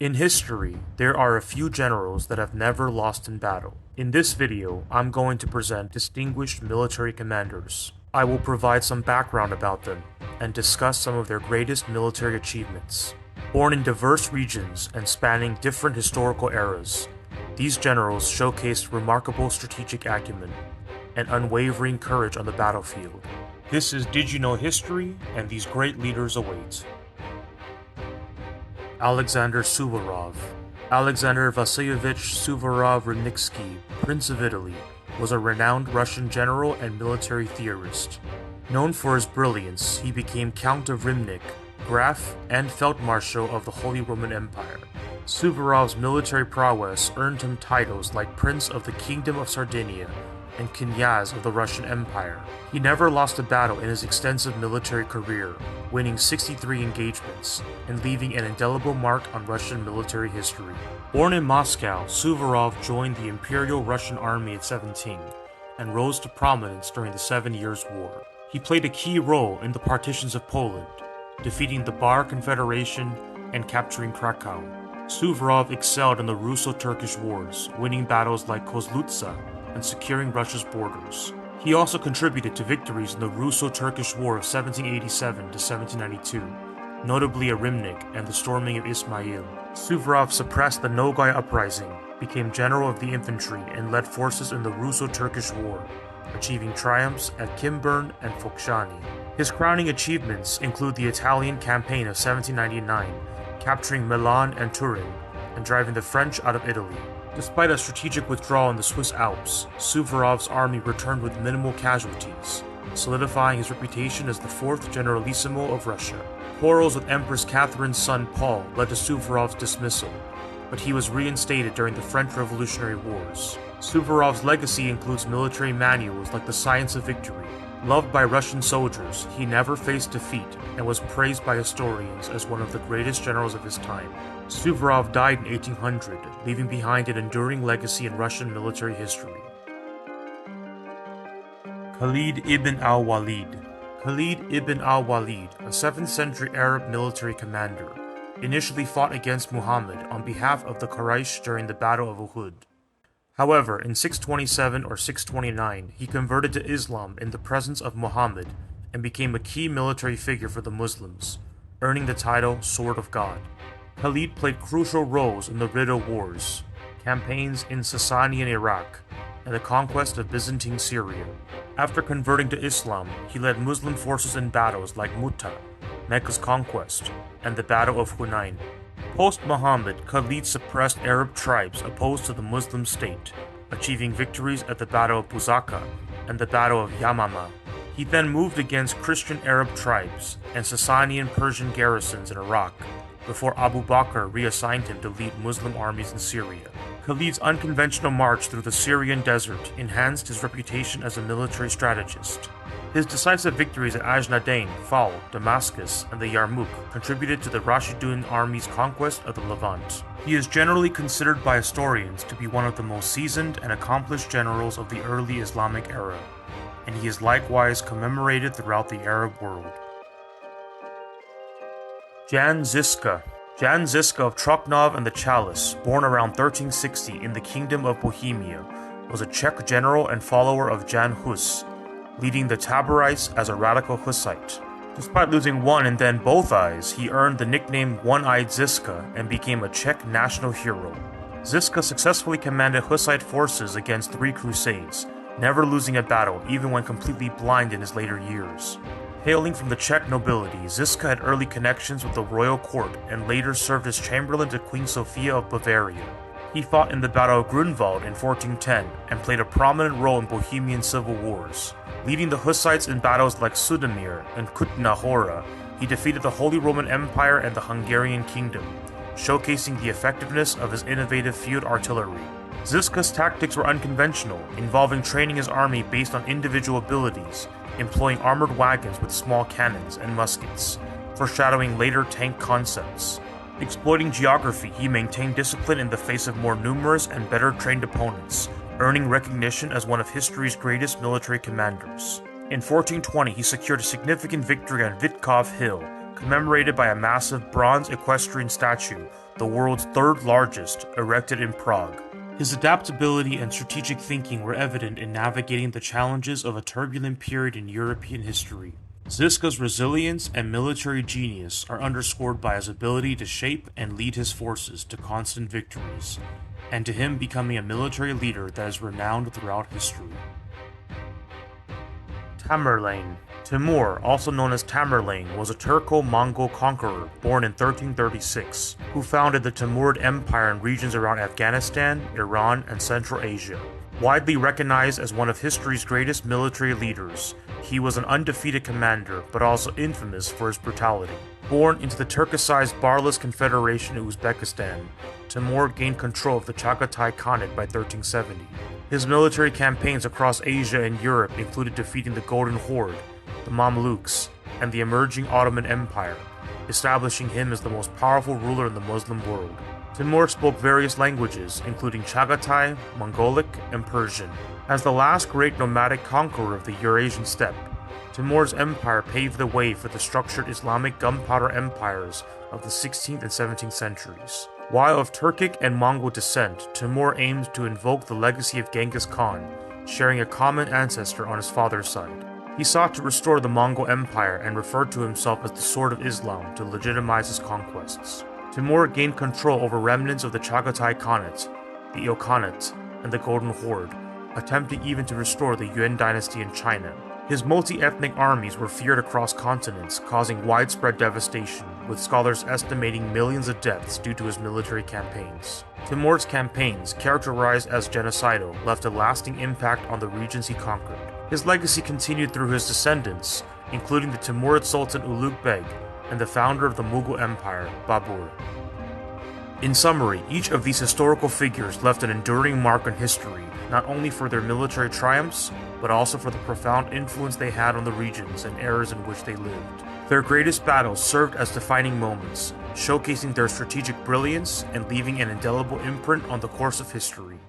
In history, there are a few generals that have never lost in battle. In this video, I'm going to present distinguished military commanders. I will provide some background about them, and discuss some of their greatest military achievements. Born in diverse regions and spanning different historical eras, these generals showcased remarkable strategic acumen and unwavering courage on the battlefield. This is Did You Know History, and these great leaders await. Alexander Suvorov. Alexander Vasilyevich Suvorov-Rymniksky, Prince of Italy, was a renowned Russian general and military theorist. Known for his brilliance, he became Count of Rymnik, Graf, and Feldmarshal of the Holy Roman Empire. Suvorov's military prowess earned him titles like Prince of the Kingdom of Sardinia and Knyaz of the Russian Empire. He never lost a battle in his extensive military career, winning 63 engagements and leaving an indelible mark on Russian military history. Born in Moscow, Suvorov joined the Imperial Russian Army at 17 and rose to prominence during the 7 Years' War. He played a key role in the partitions of Poland, defeating the Bar Confederation and capturing Krakow. Suvorov excelled in the Russo-Turkish Wars, winning battles like Kozlutza and securing Russia's borders. He also contributed to victories in the Russo-Turkish War of 1787 to 1792, notably at Rymnik and the storming of Ismail. Suvorov suppressed the Nogay uprising, became general of the infantry, and led forces in the Russo-Turkish War, achieving triumphs at Kimburn and Fokshani. His crowning achievements include the Italian campaign of 1799, capturing Milan and Turin, and driving the French out of Italy. Despite a strategic withdrawal in the Swiss Alps, Suvorov's army returned with minimal casualties, solidifying his reputation as the fourth generalissimo of Russia. Quarrels with Empress Catherine's son Paul led to Suvorov's dismissal, but he was reinstated during the French Revolutionary Wars. Suvorov's legacy includes military manuals like The Science of Victory. Loved by Russian soldiers, he never faced defeat and was praised by historians as one of the greatest generals of his time. Suvorov died in 1800, leaving behind an enduring legacy in Russian military history. Khaled Ibn al-Walid. Khaled Ibn al-Walid, a 7th century Arab military commander, initially fought against Muhammad on behalf of the Quraysh during the Battle of Uhud. However, in 627 or 629, he converted to Islam in the presence of Muhammad and became a key military figure for the Muslims, earning the title Sword of God. Khalid played crucial roles in the Ridda Wars, campaigns in Sasanian Iraq, and the conquest of Byzantine Syria. After converting to Islam, he led Muslim forces in battles like Mu'tah, Mecca's conquest, and the Battle of Hunain. Post-Muhammad, Khalid suppressed Arab tribes opposed to the Muslim state, achieving victories at the Battle of Buzaka and the Battle of Yamama. He then moved against Christian Arab tribes and Sasanian Persian garrisons in Iraq, before Abu Bakr reassigned him to lead Muslim armies in Syria. Khalid's unconventional march through the Syrian desert enhanced his reputation as a military strategist. His decisive victories at Ajnadain, Fal, Damascus, and the Yarmouk contributed to the Rashidun army's conquest of the Levant. He is generally considered by historians to be one of the most seasoned and accomplished generals of the early Islamic era, and he is likewise commemorated throughout the Arab world. Jan Žižka. Jan Žižka of Trocnov and the Chalice, born around 1360 in the Kingdom of Bohemia, was a Czech general and follower of Jan Hus, leading the Taborites as a radical Hussite. Despite losing one and then both eyes, he earned the nickname One-Eyed Žižka and became a Czech national hero. Žižka successfully commanded Hussite forces against 3 crusades, never losing a battle even when completely blind in his later years. Hailing from the Czech nobility, Žižka had early connections with the royal court and later served as chamberlain to Queen Sophia of Bavaria. He fought in the Battle of Grunwald in 1410 and played a prominent role in Bohemian civil wars. Leading the Hussites in battles like Sudomir and Kutna Hora, he defeated the Holy Roman Empire and the Hungarian Kingdom, showcasing the effectiveness of his innovative field artillery. Žižka's tactics were unconventional, involving training his army based on individual abilities, employing armored wagons with small cannons and muskets, foreshadowing later tank concepts. Exploiting geography, he maintained discipline in the face of more numerous and better trained opponents, earning recognition as one of history's greatest military commanders. In 1420, he secured a significant victory on Vitkov Hill, commemorated by a massive bronze equestrian statue the world's third largest, erected in Prague. His adaptability and strategic thinking were evident in navigating the challenges of a turbulent period in European history. Ziska's resilience and military genius are underscored by his ability to shape and lead his forces to constant victories, and to him becoming a military leader that is renowned throughout history. Tamerlane. Timur, also known as Tamerlane, was a Turco-Mongol conqueror born in 1336, who founded the Timurid Empire in regions around Afghanistan, Iran, and Central Asia. Widely recognized as one of history's greatest military leaders, he was an undefeated commander, but also infamous for his brutality. Born into the Turkicized Barlas Confederation in Uzbekistan, Timur gained control of the Chagatai Khanate by 1370. His military campaigns across Asia and Europe included defeating the Golden Horde, the Mamluks, and the emerging Ottoman Empire, establishing him as the most powerful ruler in the Muslim world. Timur spoke various languages, including Chagatai, Mongolic, and Persian. As the last great nomadic conqueror of the Eurasian steppe, Timur's empire paved the way for the structured Islamic gunpowder empires of the 16th and 17th centuries. While of Turkic and Mongol descent, Timur aimed to invoke the legacy of Genghis Khan, sharing a common ancestor on his father's side. He sought to restore the Mongol Empire and referred to himself as the Sword of Islam to legitimize his conquests. Timur gained control over remnants of the Chagatai Khanate, the Ilkhanate, and the Golden Horde, attempting even to restore the Yuan dynasty in China. His multi-ethnic armies were feared across continents, causing widespread devastation, with scholars estimating millions of deaths due to his military campaigns. Timur's campaigns, characterized as genocidal, left a lasting impact on the regions he conquered. His legacy continued through his descendants, including the Timurid Sultan Ulugh Beg and the founder of the Mughal Empire, Babur. In summary, each of these historical figures left an enduring mark on history, not only for their military triumphs, but also for the profound influence they had on the regions and eras in which they lived. Their greatest battles served as defining moments, showcasing their strategic brilliance and leaving an indelible imprint on the course of history.